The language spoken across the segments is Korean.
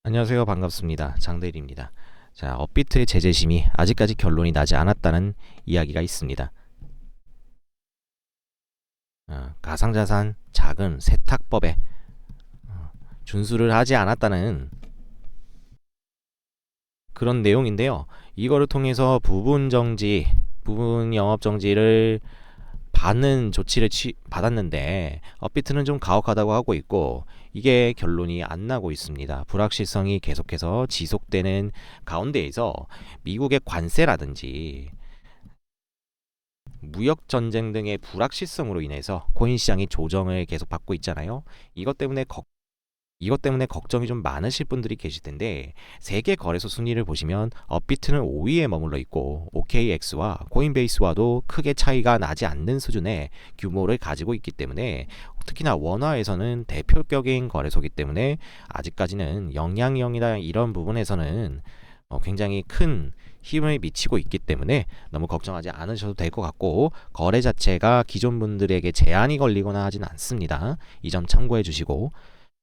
안녕하세요. 반갑습니다. 장대리입니다. 자, 업비트의 제재심이 아직까지 결론이 나지 않았다는 이야기가 있습니다. 가상자산 자금 세탁법에 준수를 하지 않았다는 그런 내용인데요. 이거를 통해서 부분 영업 정지를 받는 조치를 받았는데 업비트는 좀 가혹하다고 하고 있고 이게 결론이 안 나고 있습니다. 불확실성이 계속해서 지속되는 가운데에서 미국의 관세라든지 무역 전쟁 등의 불확실성으로 인해서 코인 시장이 조정을 계속 받고 있잖아요. 이것 때문에 걱정이 좀 많으실 분들이 계실 텐데 세계 거래소 순위를 보시면 업비트는 5위에 머물러 있고 OKX와 코인베이스와도 크게 차이가 나지 않는 수준의 규모를 가지고 있기 때문에 특히나 원화에서는 대표격인 거래소이기 때문에 아직까지는 영향력이나 이런 부분에서는 굉장히 큰 힘을 미치고 있기 때문에 너무 걱정하지 않으셔도 될 것 같고 거래 자체가 기존 분들에게 제한이 걸리거나 하진 않습니다. 이 점 참고해 주시고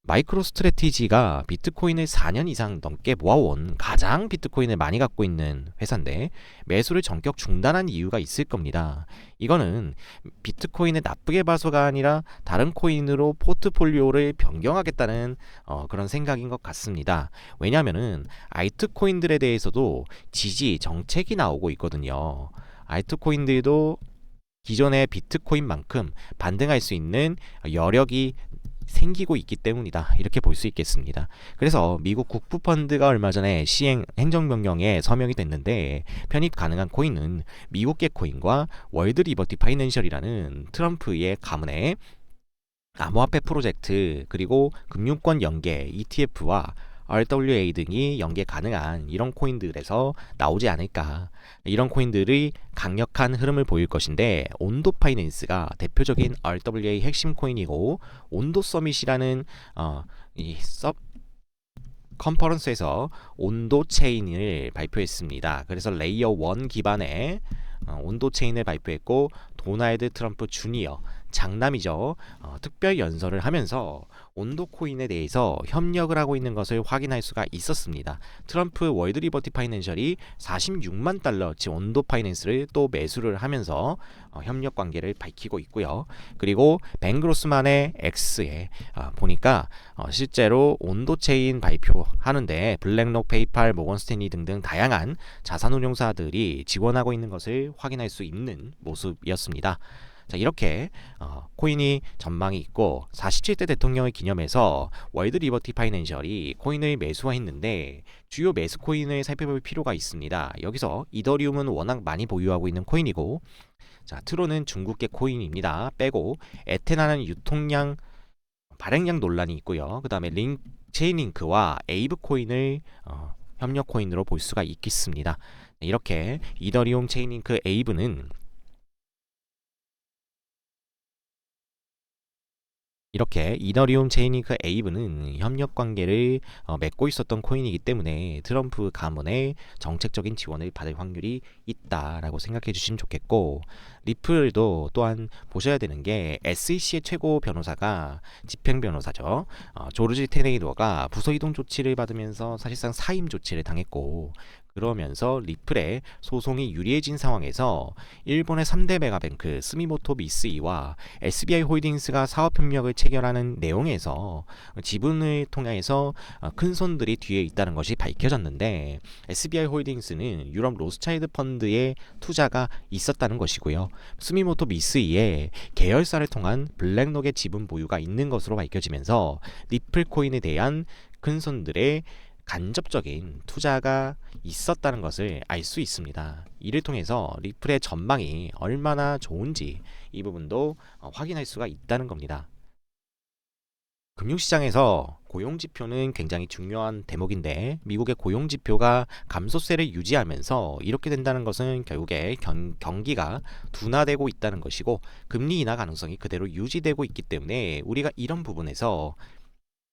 마이크로 스트래티지가 비트코인을 4년 이상 넘게 모아온 가장 비트코인을 많이 갖고 있는 회사인데 매수를 전격 중단한 이유가 있을 겁니다. 이거는 비트코인을 나쁘게 봐서가 아니라 다른 코인으로 포트폴리오를 변경하겠다는 그런 생각인 것 같습니다. 왜냐하면은 알트코인들에 대해서도 지지 정책이 나오고 있거든요. 알트코인들도 기존의 비트코인만큼 반등할 수 있는 여력이 생기고 있기 때문이다. 이렇게 볼 수 있겠습니다. 그래서 미국 국부펀드가 얼마 전에 시행 행정명령에 서명이 됐는데 편입 가능한 코인은 미국계 코인과 월드 리버티 파이낸셜이라는 트럼프의 가문의 암호화폐 프로젝트 그리고 금융권 연계 ETF와 RWA 등이 연계 가능한 이런 코인들에서 나오지 않을까. 이런 코인들이 강력한 흐름을 보일 것인데 온도 파이낸스가 대표적인 RWA 핵심 코인이고 온도 서밋이라는 이 컨퍼런스에서 온도 체인을 발표했습니다. 그래서 레이어 1 기반의 온도 체인을 발표했고 도널드 트럼프 주니어 장남이죠. 특별 연설을 하면서 온도 코인에 대해서 협력을 하고 있는 것을 확인할 수가 있었습니다. 트럼프 월드 리버티 파이낸셜이 46만 달러치 온도 파이낸스를 또 매수를 하면서 협력 관계를 밝히고 있고요. 그리고 벤 그로스만의 X에 보니까 실제로 온도 체인 발표하는데 블랙록, 페이팔, 모건 스탠리 등등 다양한 자산운용사들이 지원하고 있는 것을 확인할 수 있는 모습이었습니다. 자, 이렇게 코인이 전망이 있고 47대 대통령을 기념해서 월드 리버티 파이낸셜이 코인을 매수했는데 주요 매수 코인을 살펴볼 필요가 있습니다. 여기서 이더리움은 워낙 많이 보유하고 있는 코인이고 자, 트론은 중국계 코인입니다. 빼고 에테나는 유통량 발행량 논란이 있고요. 그 다음에 체인링크와 에이브 코인을 협력 코인으로 볼 수가 있겠습니다. 이렇게 이더리움, 체인링크, 에이브는 이렇게 이더리움, 체인링크, 에이브는 협력 관계를 맺고 있었던 코인이기 때문에 트럼프 가문의 정책적인 지원을 받을 확률이 있다라고 생각해 주시면 좋겠고 리플도 또한 보셔야 되는 게 SEC의 최고 변호사가 집행 변호사죠. 조르지 테네이더가 부서 이동 조치를 받으면서 사실상 사임 조치를 당했고 그러면서 리플의 소송이 유리해진 상황에서 일본의 3대 메가뱅크 스미모토 미쓰이와 SBI 홀딩스가 사업협력을 체결하는 내용에서 지분을 통해서 큰 손들이 뒤에 있다는 것이 밝혀졌는데 SBI 홀딩스는 유럽 로스차일드 펀드의 투자가 있었다는 것이고요. 스미모토 미쓰이의 계열사를 통한 블랙록의 지분 보유가 있는 것으로 밝혀지면서 리플 코인에 대한 큰 손들의 간접적인 투자가 있었다는 것을 알 수 있습니다. 이를 통해서 리플의 전망이 얼마나 좋은지 이 부분도 확인할 수가 있다는 겁니다. 금융시장에서 고용지표는 굉장히 중요한 대목인데 미국의 고용지표가 감소세를 유지하면서 이렇게 된다는 것은 결국에 경기가 둔화되고 있다는 것이고 금리 인하 가능성이 그대로 유지되고 있기 때문에 우리가 이런 부분에서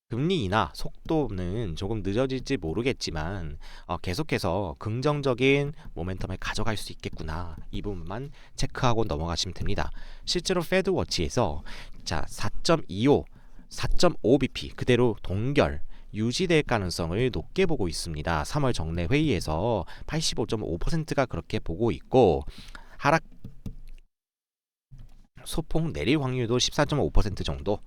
금리 인하 속도는 조금 늦어질지 모르겠지만 계속해서 긍정적인 모멘텀을 가져갈 수 있겠구나. 이 부분만 체크하고 넘어가시면 됩니다. 실제로 페드워치에서 자 4.25, 4.5bp 그대로 동결 유지될 가능성을 높게 보고 있습니다. 3월 정례 회의에서 85.5%가 그렇게 보고 있고 하락 소폭 내릴 확률도 14.5% 정도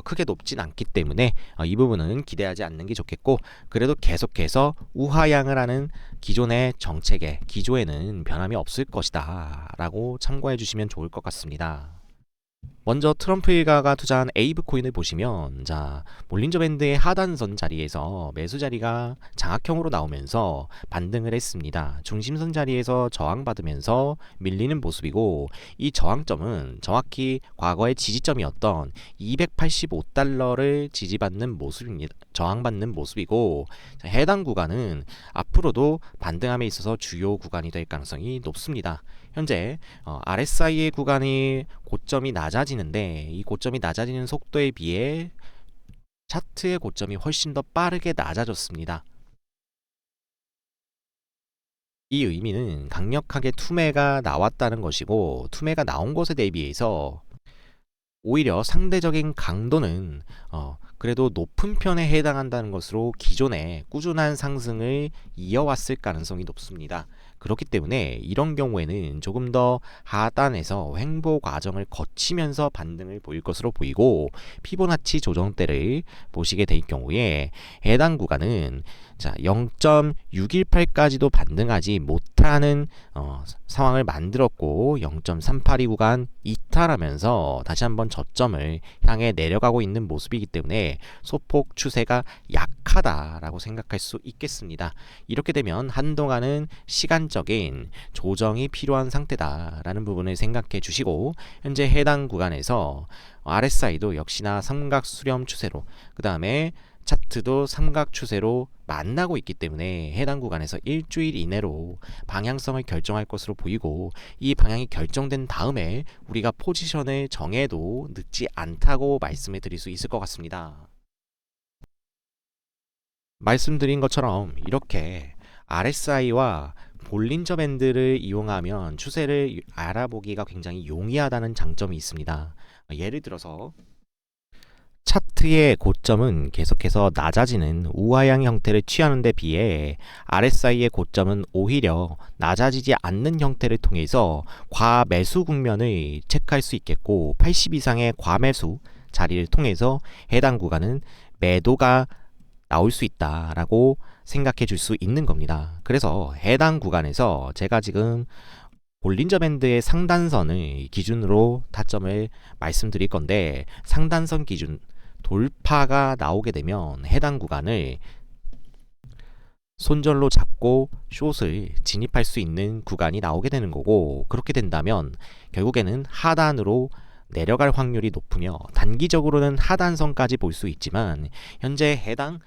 크게 높진 않기 때문에 이 부분은 기대하지 않는 게 좋겠고 그래도 계속해서 우하향을 하는 기존의 정책의 기조에는 변함이 없을 것이다 라고 참고해 주시면 좋을 것 같습니다. 먼저 트럼프 일가가 투자한 에이브 코인을 보시면 자 볼린저 밴드의 하단선 자리에서 매수 자리가 장악형으로 나오면서 반등을 했습니다. 중심선 자리에서 저항받으면서 밀리는 모습이고 이 저항점은 정확히 과거의 지지점이었던 285달러를 지지받는 모습입니다. 저항받는 모습이고 자, 해당 구간은 앞으로도 반등함에 있어서 주요 구간이 될 가능성이 높습니다. 현재 RSI의 구간이 고점이 낮아지는데 이 고점이 낮아지는 속도에 비해 차트의 고점이 훨씬 더 빠르게 낮아졌습니다. 이 의미는 강력하게 투매가 나왔다는 것이고 투매가 나온 것에 대비해서 오히려 상대적인 강도는 그래도 높은 편에 해당한다는 것으로 기존의 꾸준한 상승을 이어왔을 가능성이 높습니다. 그렇기 때문에 이런 경우에는 조금 더 하단에서 횡보 과정을 거치면서 반등을 보일 것으로 보이고 피보나치 조정대를 보시게 될 경우에 해당 구간은 자 0.618까지도 반등하지 못하는 상황을 만들었고 0.382 구간 이탈하면서 다시 한번 저점을 향해 내려가고 있는 모습이기 때문에 소폭 추세가 약하다라고 생각할 수 있겠습니다. 이렇게 되면 한동안은 시간적인 조정이 필요한 상태다라는 부분을 생각해 주시고 현재 해당 구간에서 RSI도 역시나 삼각 수렴 추세로 그 다음에 차트도 삼각 추세로 만나고 있기 때문에 해당 구간에서 일주일 이내로 방향성을 결정할 것으로 보이고 이 방향이 결정된 다음에 우리가 포지션을 정해도 늦지 않다고 말씀을 드릴 수 있을 것 같습니다. 말씀드린 것처럼 이렇게 RSI와 볼린저 밴드를 이용하면 추세를 알아보기가 굉장히 용이하다는 장점이 있습니다. 예를 들어서 차트의 고점은 계속해서 낮아지는 우하향 형태를 취하는 데 비해 RSI의 고점은 오히려 낮아지지 않는 형태를 통해서 과매수 국면을 체크할 수 있겠고 80 이상의 과매수 자리를 통해서 해당 구간은 매도가 나올 수 있다라고 생각해 줄 수 있는 겁니다. 그래서 해당 구간에서 제가 지금 볼린저 밴드의 상단선을 기준으로 타점을 말씀드릴 건데 상단선 기준 돌파가 나오게 되면 해당 구간을 손절로 잡고 숏을 진입할 수 있는 구간이 나오게 되는 거고 그렇게 된다면 결국에는 하단으로 내려갈 확률이 높으며 단기적으로는 하단선까지 볼 수 있지만 현재 해당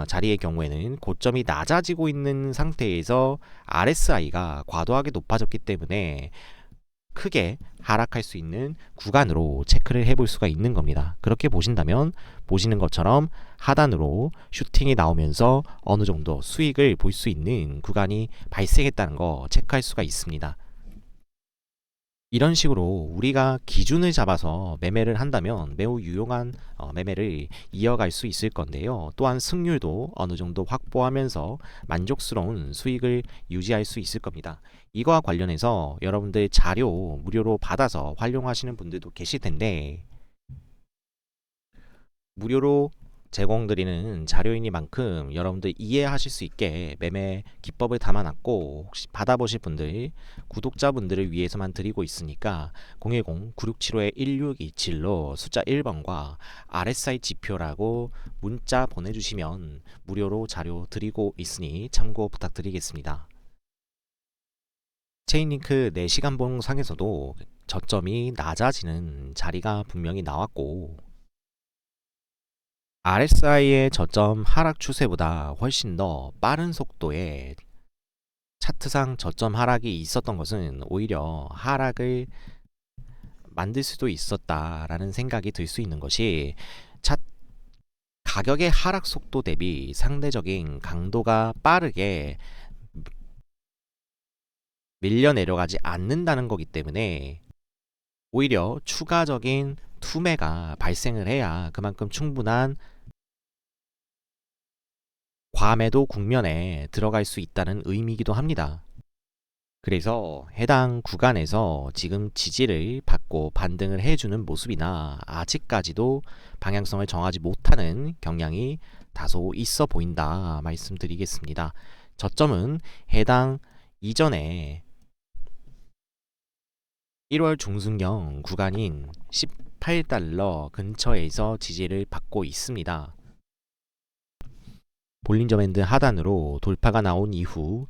자리의 경우에는 고점이 낮아지고 있는 상태에서 RSI가 과도하게 높아졌기 때문에 크게 하락할 수 있는 구간으로 체크를 해볼 수가 있는 겁니다. 그렇게 보신다면 보시는 것처럼 하단으로 슈팅이 나오면서 어느 정도 수익을 볼 수 있는 구간이 발생했다는 거 체크할 수가 있습니다. 이런 식으로 우리가 기준을 잡아서 매매를 한다면 매우 유용한 매매를 이어갈 수 있을 건데요. 또한 승률도 어느 정도 확보하면서 만족스러운 수익을 유지할 수 있을 겁니다. 이거와 관련해서 여러분들 자료 무료로 받아서 활용하시는 분들도 계실 텐데 무료로 제공드리는 자료이니만큼 여러분들 이해하실 수 있게 매매 기법을 담아놨고 혹시 받아보실 분들 구독자분들을 위해서만 드리고 있으니까 010-9675-1627로 숫자 1번과 RSI 지표라고 문자 보내주시면 무료로 자료 드리고 있으니 참고 부탁드리겠습니다. 체인링크 4시간봉 상에서도 저점이 낮아지는 자리가 분명히 나왔고 RSI의 저점 하락 추세보다 훨씬 더 빠른 속도의 차트상 저점 하락이 있었던 것은 오히려 하락을 만들 수도 있었다라는 생각이 들 수 있는 것이 가격의 하락 속도 대비 상대적인 강도가 빠르게 밀려 내려가지 않는다는 거기 때문에 오히려 추가적인 투매가 발생을 해야 그만큼 충분한 과매도 국면에 들어갈 수 있다는 의미이기도 합니다. 그래서 해당 구간에서 지금 지지를 받고 반등을 해주는 모습이나 아직까지도 방향성을 정하지 못하는 경향이 다소 있어 보인다 말씀드리겠습니다. 저점은 해당 이전에 1월 중순경 구간인 18달러 근처에서 지지를 받고 있습니다. 볼린저 밴드 하단으로 돌파가 나온 이후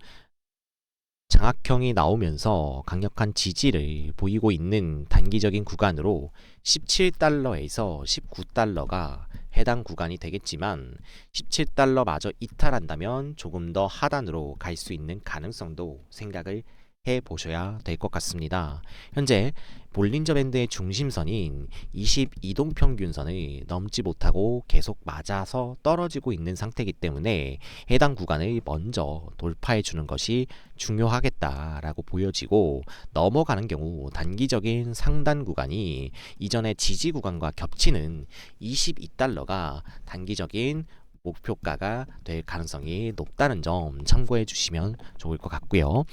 장악형이 나오면서 강력한 지지를 보이고 있는 단기적인 구간으로 17달러에서 19달러가 해당 구간이 되겠지만 17달러마저 이탈한다면 조금 더 하단으로 갈 수 있는 가능성도 생각을 해 보셔야 될 것 같습니다. 현재 볼린저 밴드의 중심선인 22동 평균선을 넘지 못하고 계속 맞아서 떨어지고 있는 상태이기 때문에 해당 구간을 먼저 돌파해 주는 것이 중요하겠다라고 보여지고, 넘어가는 경우 단기적인 상단 구간이 이전의 지지 구간과 겹치는 22달러가 단기적인 목표가가 될 가능성이 높다는 점 참고해 주시면 좋을 것 같고요.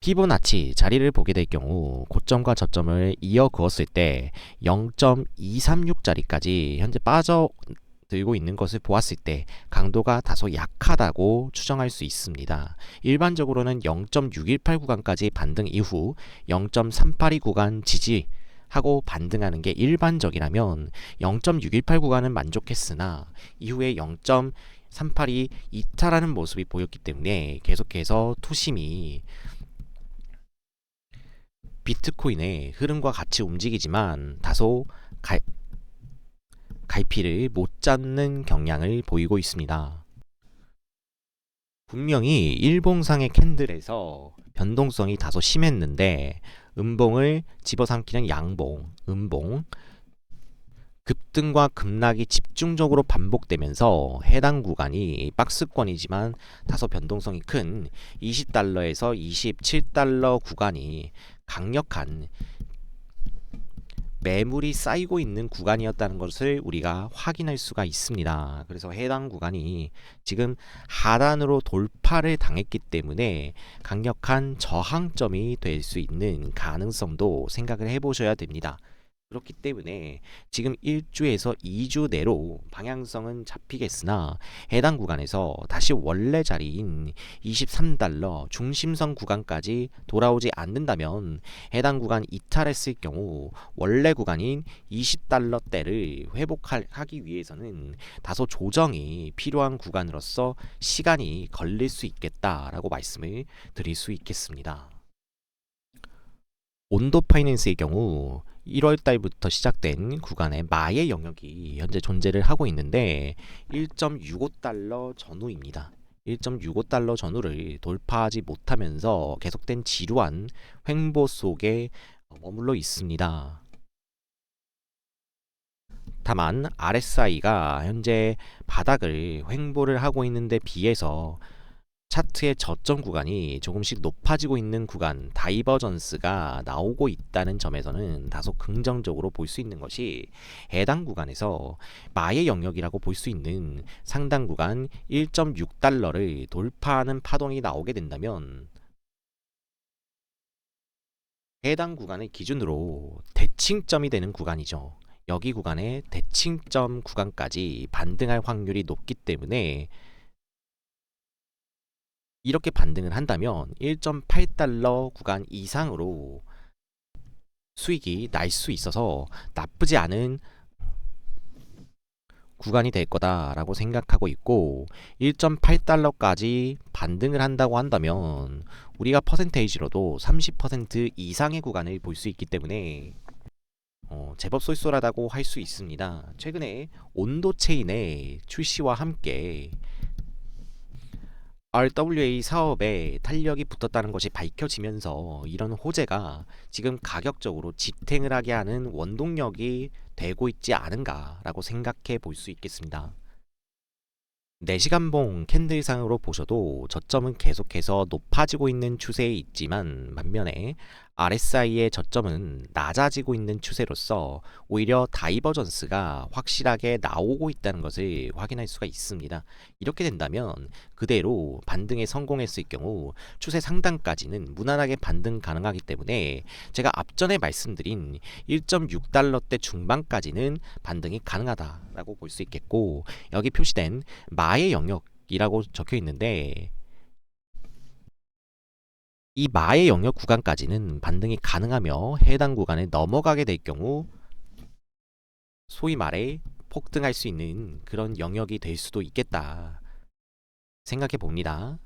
피보나치 자리를 보게 될 경우 고점과 저점을 이어 그었을 때 0.236자리까지 현재 빠져들고 있는 것을 보았을 때 강도가 다소 약하다고 추정할 수 있습니다. 일반적으로는 0.618 구간까지 반등 이후 0.382 구간 지지하고 반등하는 게 일반적이라면 0.618 구간은 만족했으나 이후에 0.382 이탈하는 모습이 보였기 때문에 계속해서 투심이 비트코인의 흐름과 같이 움직이지만 다소 갈피를 못 잡는 경향을 보이고 있습니다. 분명히 일봉상의 캔들에서 변동성이 다소 심했는데 음봉을 집어삼키는 양봉, 음봉, 급등과 급락이 집중적으로 반복되면서 해당 구간이 박스권이지만 다소 변동성이 큰 20달러에서 27달러 구간이 강력한 매물이 쌓이고 있는 구간이었다는 것을 우리가 확인할 수가 있습니다. 그래서 해당 구간이 지금 하단으로 돌파를 당했기 때문에 강력한 저항점이 될 수 있는 가능성도 생각을 해보셔야 됩니다. 그렇기 때문에 지금 1주에서 2주 내로 방향성은 잡히겠으나 해당 구간에서 다시 원래 자리인 23달러 중심선 구간까지 돌아오지 않는다면 해당 구간 이탈했을 경우 원래 구간인 20달러대를 회복하기 위해서는 다소 조정이 필요한 구간으로서 시간이 걸릴 수 있겠다라고 말씀을 드릴 수 있겠습니다. 온도 파이낸스의 경우 1월 달부터 시작된 구간의 마의 영역이 현재 존재를 하고 있는데 1.65달러 전후입니다. 1.65달러 전후를 돌파하지 못하면서 계속된 지루한 횡보 속에 머물러 있습니다. 다만 RSI가 현재 바닥을 횡보를 하고 있는데 비해서 차트의 저점 구간이 조금씩 높아지고 있는 구간, 다이버전스가 나오고 있다는 점에서는 다소 긍정적으로 볼 수 있는 것이 해당 구간에서 마의 영역이라고 볼 수 있는 상단 구간 1.6달러를 돌파하는 파동이 나오게 된다면 해당 구간을 기준으로 대칭점이 되는 구간이죠. 여기 구간의 대칭점 구간까지 반등할 확률이 높기 때문에 이렇게 반등을 한다면 1.8달러 구간 이상으로 수익이 날 수 있어서 나쁘지 않은 구간이 될 거다라고 생각하고 있고, 1.8달러까지 반등을 한다고 한다면 우리가 퍼센테이지로도 30% 이상의 구간을 볼 수 있기 때문에 제법 쏠쏠하다고 할 수 있습니다. 최근에 온도 체인의 출시와 함께 RWA 사업에 탄력이 붙었다는 것이 밝혀지면서 이런 호재가 지금 가격적으로 지탱을 하게 하는 원동력이 되고 있지 않은가라고 생각해 볼 수 있겠습니다. 4시간봉 캔들상으로 보셔도 저점은 계속해서 높아지고 있는 추세에 있지만 반면에 RSI의 저점은 낮아지고 있는 추세로서 오히려 다이버전스가 확실하게 나오고 있다는 것을 확인할 수가 있습니다. 이렇게 된다면 그대로 반등에 성공했을 경우 추세 상단까지는 무난하게 반등 가능하기 때문에 제가 앞전에 말씀드린 1.6달러대 중반까지는 반등이 가능하다라고 볼 수 있겠고, 여기 표시된 마의 영역이라고 적혀 있는데 이 마의 영역 구간까지는 반등이 가능하며 해당 구간에 넘어가게 될 경우 소위 말해 폭등할 수 있는 그런 영역이 될 수도 있겠다 생각해 봅니다.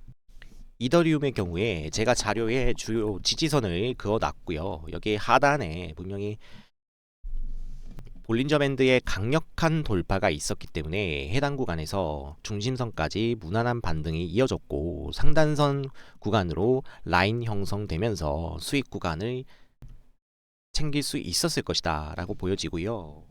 이더리움의 경우에 제가 자료에 주요 지지선을 그어 놨고요. 여기 하단에 분명히 볼린저 밴드의 강력한 돌파가 있었기 때문에 해당 구간에서 중심선까지 무난한 반등이 이어졌고, 상단선 구간으로 라인 형성되면서 수익 구간을 챙길 수 있었을 것이다 라고 보여지고요.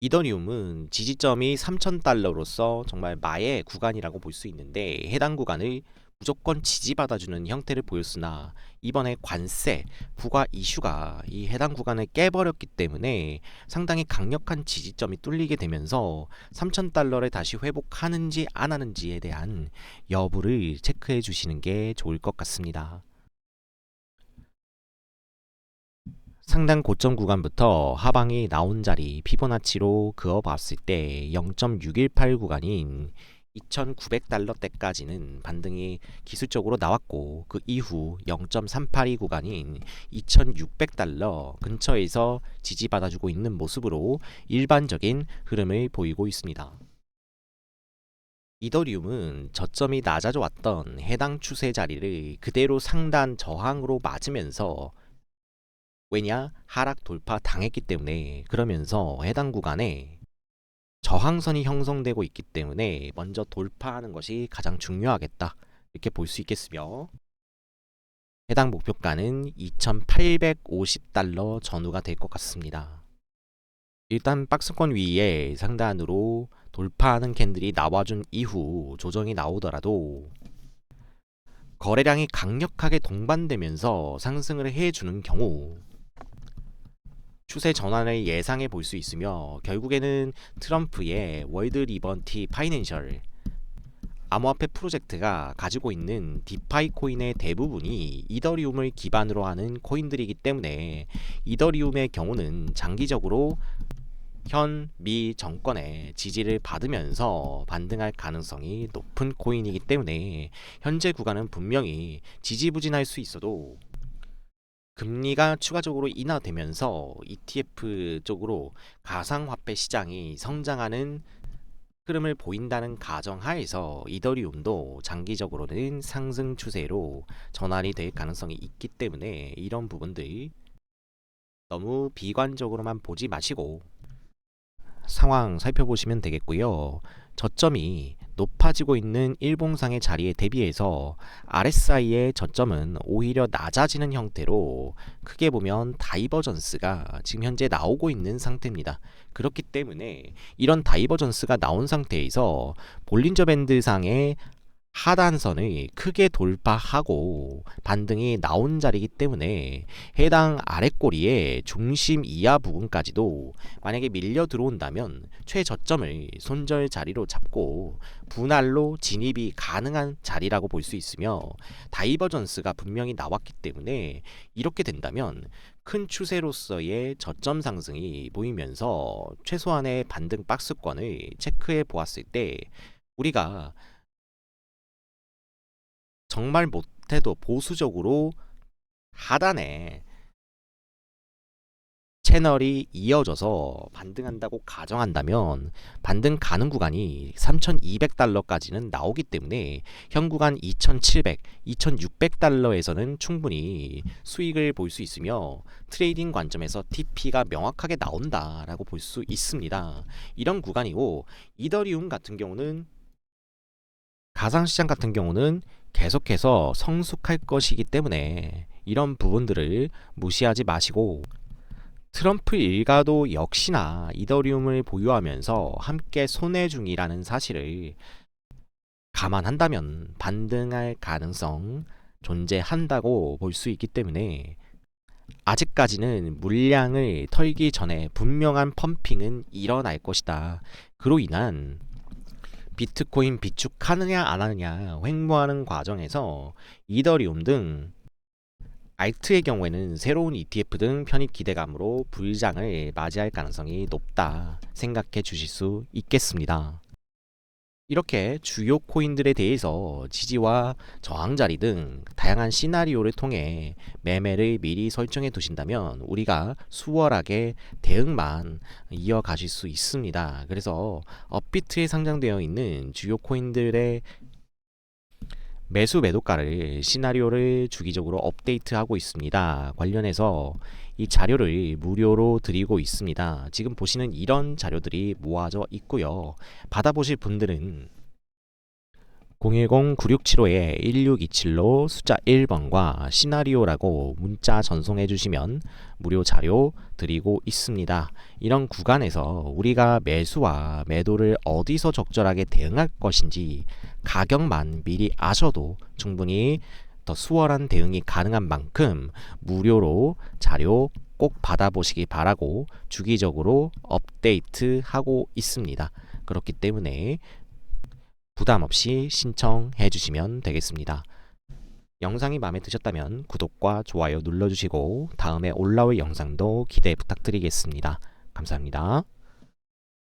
이더리움은 지지점이 3,000달러로서 정말 마의 구간이라고 볼 수 있는데, 해당 구간을 무조건 지지받아주는 형태를 보였으나 이번에 관세 부과 이슈가 이 해당 구간을 깨버렸기 때문에 상당히 강력한 지지점이 뚫리게 되면서 3,000달러를 다시 회복하는지 안 하는지에 대한 여부를 체크해 주시는 게 좋을 것 같습니다. 상단 고점 구간부터 하방이 나온 자리 피보나치로 그어봤을 때 0.618 구간인 2,900달러대까지는 반등이 기술적으로 나왔고, 그 이후 0.382 구간인 2,600달러 근처에서 지지받아주고 있는 모습으로 일반적인 흐름을 보이고 있습니다. 이더리움은 저점이 낮아져 왔던 해당 추세 자리를 그대로 상단 저항으로 맞으면서, 왜냐? 하락 돌파 당했기 때문에, 그러면서 해당 구간에 저항선이 형성되고 있기 때문에 먼저 돌파하는 것이 가장 중요하겠다 이렇게 볼 수 있겠으며, 해당 목표가는 2,850달러 전후가 될 것 같습니다. 일단 박스권 위에 상단으로 돌파하는 캔들이 나와준 이후 조정이 나오더라도 거래량이 강력하게 동반되면서 상승을 해주는 경우 추세 전환을 예상해 볼 수 있으며, 결국에는 트럼프의 월드 리버티 파이낸셜 암호화폐 프로젝트가 가지고 있는 디파이 코인의 대부분이 이더리움을 기반으로 하는 코인들이기 때문에 이더리움의 경우는 장기적으로 현 미 정권의 지지를 받으면서 반등할 가능성이 높은 코인이기 때문에 현재 구간은 분명히 지지부진할 수 있어도 금리가 추가적으로 인하되면서 ETF 쪽으로 가상화폐 시장이 성장하는 흐름을 보인다는 가정하에서 이더리움도 장기적으로는 상승 추세로 전환이 될 가능성이 있기 때문에 이런 부분들 너무 비관적으로만 보지 마시고 상황 살펴보시면 되겠고요. 저점이 높아지고 있는 일봉상의 자리에 대비해서 RSI의 저점은 오히려 낮아지는 형태로 크게 보면 다이버전스가 지금 현재 나오고 있는 상태입니다. 그렇기 때문에 이런 다이버전스가 나온 상태에서 볼린저 밴드상의 하단선을 크게 돌파하고 반등이 나온 자리이기 때문에 해당 아랫꼬리의 중심 이하 부분까지도 만약에 밀려 들어온다면 최저점을 손절 자리로 잡고 분할로 진입이 가능한 자리라고 볼 수 있으며, 다이버전스가 분명히 나왔기 때문에 이렇게 된다면 큰 추세로서의 저점 상승이 보이면서 최소한의 반등 박스권을 체크해 보았을 때 우리가 정말 못해도 보수적으로 하단에 채널이 이어져서 반등한다고 가정한다면 반등 가능 구간이 3,200달러까지는 나오기 때문에 현 구간 2,700, 2,600달러에서는 충분히 수익을 볼 수 있으며 트레이딩 관점에서 TP가 명확하게 나온다라고 볼 수 있습니다. 이런 구간이고, 이더리움 같은 경우는 가상시장 같은 경우는 계속해서 성숙할 것이기 때문에 이런 부분들을 무시하지 마시고, 트럼프 일가도 역시나 이더리움을 보유하면서 함께 손해 중이라는 사실을 감안한다면 반등할 가능성 존재한다고 볼 수 있기 때문에 아직까지는 물량을 털기 전에 분명한 펌핑은 일어날 것이다. 그로 인한 비트코인 비축하느냐 안 하느냐 횡보하는 과정에서 이더리움 등 알트의 경우에는 새로운 ETF 등 편입 기대감으로 불장을 맞이할 가능성이 높다 생각해 주실 수 있겠습니다. 이렇게 주요 코인들에 대해서 지지와 저항 자리 등 다양한 시나리오를 통해 매매를 미리 설정해 두신다면 우리가 수월하게 대응만 이어가실 수 있습니다. 그래서 업비트에 상장되어 있는 주요 코인들의 매수 매도가를 시나리오를 주기적으로 업데이트하고 있습니다. 관련해서 이 자료를 무료로 드리고 있습니다. 지금 보시는 이런 자료들이 모아져 있고요. 받아보실 분들은 010-9675-1627로 숫자 1번과 시나리오라고 문자 전송해 주시면 무료 자료 드리고 있습니다. 이런 구간에서 우리가 매수와 매도를 어디서 적절하게 대응할 것인지 가격만 미리 아셔도 충분히 더 수월한 대응이 가능한 만큼 무료로 자료 꼭 받아보시기 바라고 주기적으로 업데이트하고 있습니다. 그렇기 때문에 부담 없이 신청해 주시면 되겠습니다. 영상이 마음에 드셨다면 구독과 좋아요 눌러주시고 다음에 올라올 영상도 기대 부탁드리겠습니다. 감사합니다.